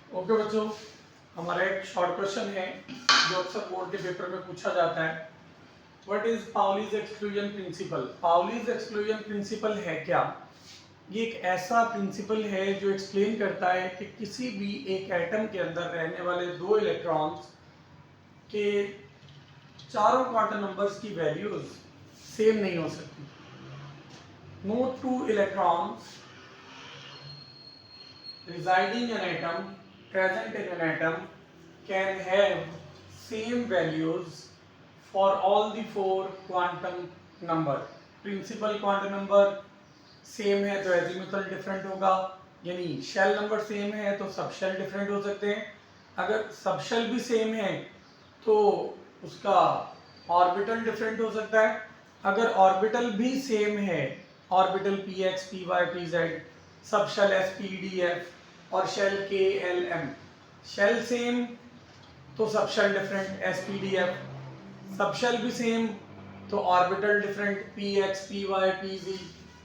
Okay बच्चों, हमारा एक शॉर्ट क्वेश्चन है जो अक्सर बोर्ड के पेपर में पूछा जाता है। What is Pauli's exclusion principle? Pauli's exclusion principle है क्या? ये एक ऐसा प्रिंसिपल है जो एक्सप्लेन करता है कि किसी भी एक एटम के अंदर रहने वाले दो इलेक्ट्रॉन्स के चारों क्वांटम नंबर्स की वैल्यूज सेम नहीं हो सकती। No two electrons residing in atom present in an atom can have same values for all the four quantum number. Principal quantum number same है तो एजीमुथल डिफरेंट होगा, यानी शेल नंबर सेम है तो subshell different हो सकते हैं। अगर सबशेल भी सेम है तो उसका ऑर्बिटल डिफरेंट हो सकता है। अगर ऑर्बिटल भी सेम है, orbital p x p y p z, subshell s p d f और shell K L M, shell same तो subshell different s p d f, subshell भी सेम तो orbital different p x p y p z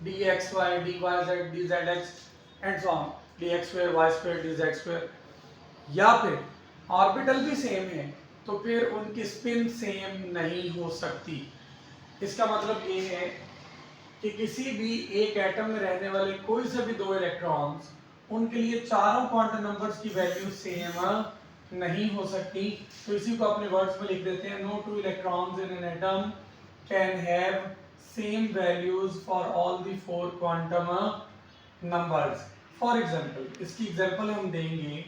d x y d y z d z x and so on, d x square y square d z square. या फिर orbital भी same है तो फिर उनकी spin same नहीं हो सकती। इसका मतलब ये है कि किसी भी एक एटम में रहने वाले कोई से भी दो इलेक्ट्रॉन्स, उनके लिए चारों क्वांटम नंबर्स की वैल्यू सेम नहीं हो सकती। तो इसी को अपने वर्ड्स में लिख देते हैं, no two electrons in an atom can have same values for all the four quantum numbers. For example, इसकी एग्जांपल हम देंगे,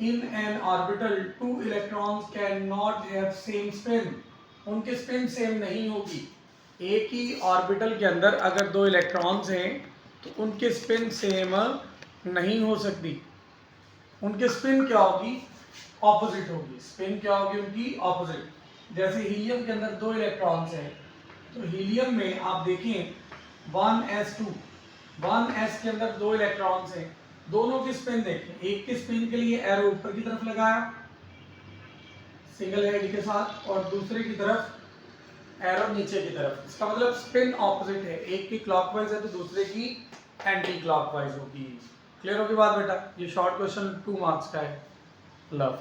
in an orbital two electrons can not have same spin. उनकी स्पिन सेम नहीं होगी। एक ही orbital के अंदर अगर दो इलेक्ट्रॉन्स हैं तो उनकी स्पिन सेम नहीं हो सकती। उनकी स्पिन क्या होगी? ऑपोजिट होगी। स्पिन क्या होगी उनकी? ऑपोजिट। जैसे हीलियम के अंदर दो इलेक्ट्रॉन्स हैं तो हीलियम में आप देखें 1s2, 1s के अंदर दो इलेक्ट्रॉन्स हैं, दोनों की स्पिन देखें। एक की स्पिन के लिए एरो ऊपर की तरफ लगाया सिंगल हेड के साथ और दूसरे की तरफ एरो नीचे की तरफ। इसका मतलब स्पिन ऑपोजिट है, एक की क्लॉकवाइज है तो दूसरे की एंटी क्लॉकवाइज होगी। क्लियर होगी बात बेटा? ये शॉर्ट क्वेश्चन 2 मार्क्स का है। लव।